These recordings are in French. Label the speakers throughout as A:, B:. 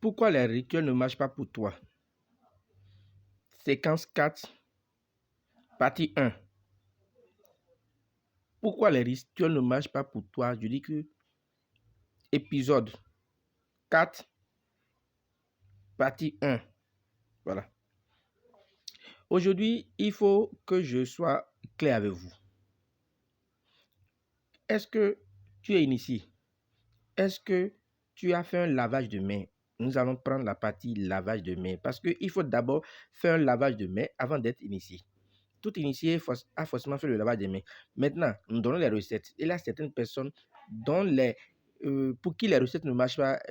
A: Pourquoi les rituels ne marchent pas pour toi? Séquence 4, partie 1. Pourquoi les rituels ne marchent pas pour toi? Je dis que épisode 4, partie 1. Voilà. Aujourd'hui, il faut que je sois clair avec vous. Est-ce que tu es initié? Est-ce que tu as fait un lavage de mains? Nous allons prendre la partie lavage de mains parce qu'il faut d'abord faire un lavage de mains avant d'être initié. Tout initié a forcément fait le lavage des mains. Maintenant, nous donnons les recettes. Et là, certaines personnes pour qui les recettes ne marchent pas.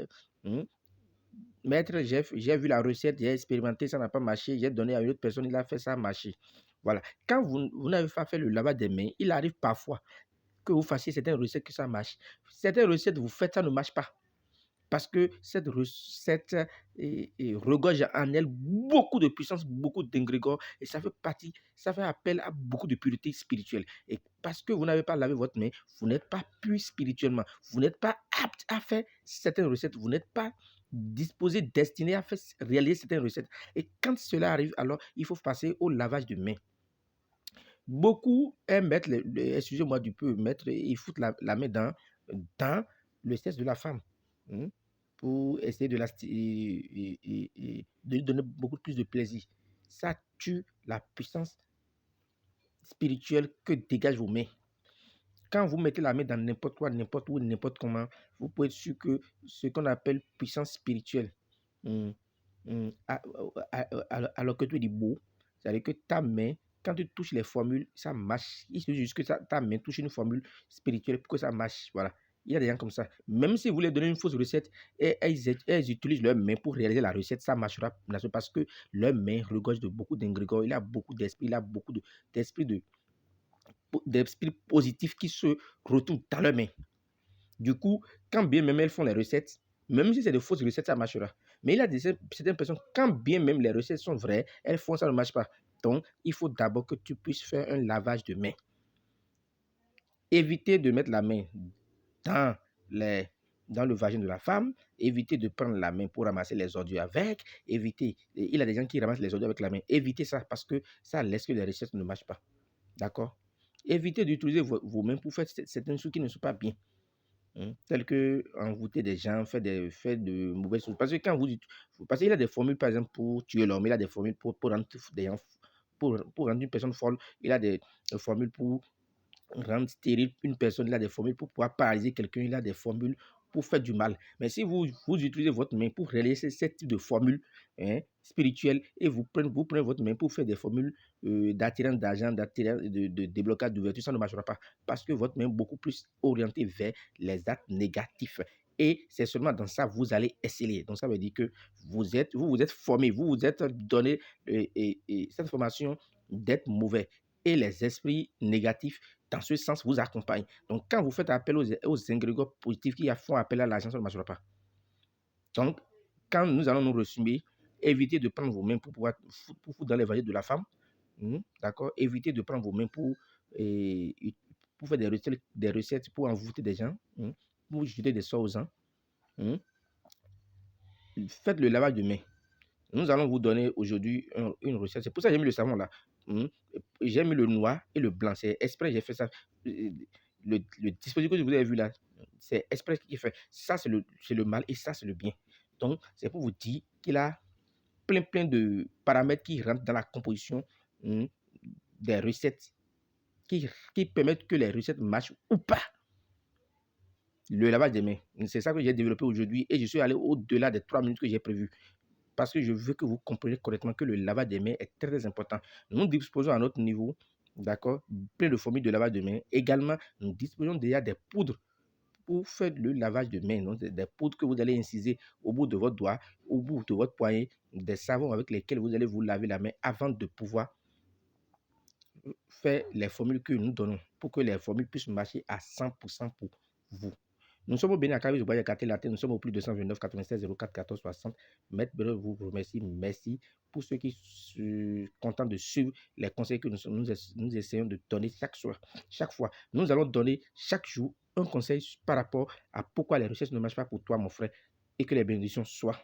A: Maître, j'ai vu la recette, j'ai expérimenté, ça n'a pas marché. J'ai donné à une autre personne, il a fait ça marcher. Voilà. Quand vous n'avez pas fait le lavage des mains, il arrive parfois que vous fassiez certaines recettes que ça marche. Certaines recettes, vous faites, ça ne marche pas. Parce que cette recette regorge en elle beaucoup de puissance, beaucoup d'ingrédients, et ça fait appel à beaucoup de pureté spirituelle. Et parce que vous n'avez pas lavé votre main, vous n'êtes pas pur spirituellement. Vous n'êtes pas apte à faire certaines recettes. Vous n'êtes pas disposé, destiné à réaliser certaines recettes. Et quand cela arrive, alors il faut passer au lavage de main. Beaucoup aiment mettre, excusez-moi du peu, ils foutent la main dans le sexe de la femme. Pour essayer de lui donner beaucoup plus de plaisir. Ça tue la puissance spirituelle que dégagent vos mains. Quand vous mettez la main dans n'importe quoi, n'importe où, n'importe comment, vous pouvez être sûr que ce qu'on appelle puissance spirituelle, alors que tu dis beau, c'est-à-dire que ta main, quand tu touches les formules, ça marche. Il suffit juste que ta main touche une formule spirituelle pour que ça marche. Voilà. Il y a des gens comme ça. Même si vous voulez donner une fausse recette, et elles utilisent leurs mains pour réaliser la recette, ça marchera parce que leurs mains regorgent de beaucoup d'ingrédients. Il a beaucoup d'esprit, il a beaucoup d'esprit positif qui se retrouvent dans leurs mains. Du coup, quand bien même elles font les recettes, même si c'est de fausses recettes, ça marchera. Mais il y a certaines personnes, quand bien même les recettes sont vraies, elles font ça ne marche pas. Donc, il faut d'abord que tu puisses faire un lavage de mains. Évitez de mettre la main dans le vagin de la femme, évitez de prendre la main pour ramasser les ordures avec, évitez, il y a des gens qui ramassent les ordures avec la main, évitez ça parce que ça laisse que les recettes ne marchent pas. D'accord? Évitez d'utiliser vos mains pour faire certaines choses qui ne sont pas bien. Telles que envoûter des gens, faire de mauvaises choses. Parce que parce qu'il y a des formules, par exemple, pour tuer l'homme, il y a des formules pour rendre des gens, pour rendre une personne folle, il y a des formules pour rendre stérile une personne, il a des formules pour pouvoir paralyser quelqu'un, il a des formules pour faire du mal. Mais si vous utilisez votre main pour réaliser ce type de formule spirituelle et vous prenez votre main pour faire des formules d'attirance d'argent, de déblocage d'ouverture, ça ne marchera pas parce que votre main est beaucoup plus orientée vers les actes négatifs. Et c'est seulement dans ça que vous allez exceller. Donc, ça veut dire que vous êtes formé, vous vous êtes donné cette formation d'être mauvais. Et les esprits négatifs, dans ce sens, vous accompagnent. Donc, quand vous faites appel aux ingrédients positifs qui font appel à l'argent, ça ne marchera pas. Donc, quand nous allons nous résumer, évitez de prendre vos mains pour foutre dans les valises de la femme. D'accord? Évitez de prendre vos mains pour faire des recettes pour envoûter des gens, pour jeter des sorts aux gens. Faites le lavage de mains. Nous allons vous donner aujourd'hui une recette. C'est pour ça que j'ai mis le savon là. J'ai mis le noir et le blanc. C'est exprès, j'ai fait ça. Le dispositif que vous avez vu là, c'est exprès qui fait. Ça, c'est le mal et ça, c'est le bien. Donc, c'est pour vous dire qu'il a plein de paramètres qui rentrent dans la composition des recettes qui permettent que les recettes marchent ou pas. Le lavage des mains, c'est ça que j'ai développé aujourd'hui et je suis allé au-delà des 3 minutes que j'ai prévues. Parce que je veux que vous compreniez correctement que le lavage des mains est très important. Nous disposons à notre niveau, d'accord, plein de formules de lavage de mains. Également, nous disposons déjà des poudres pour faire le lavage de mains. Donc, des poudres que vous allez inciser au bout de votre doigt, au bout de votre poignet, des savons avec lesquels vous allez vous laver la main avant de pouvoir faire les formules que nous donnons pour que les formules puissent marcher à 100% pour vous. Nous sommes au Bénin, à Kavis, au Boya, nous sommes au plus de 229 96 04 14 60. Maître Béreux vous remercie. Merci pour ceux qui se contentent de suivre les conseils que nous essayons de donner chaque fois. Nous allons donner chaque jour un conseil par rapport à pourquoi les recherches ne marchent pas pour toi, mon frère, et que les bénédictions soient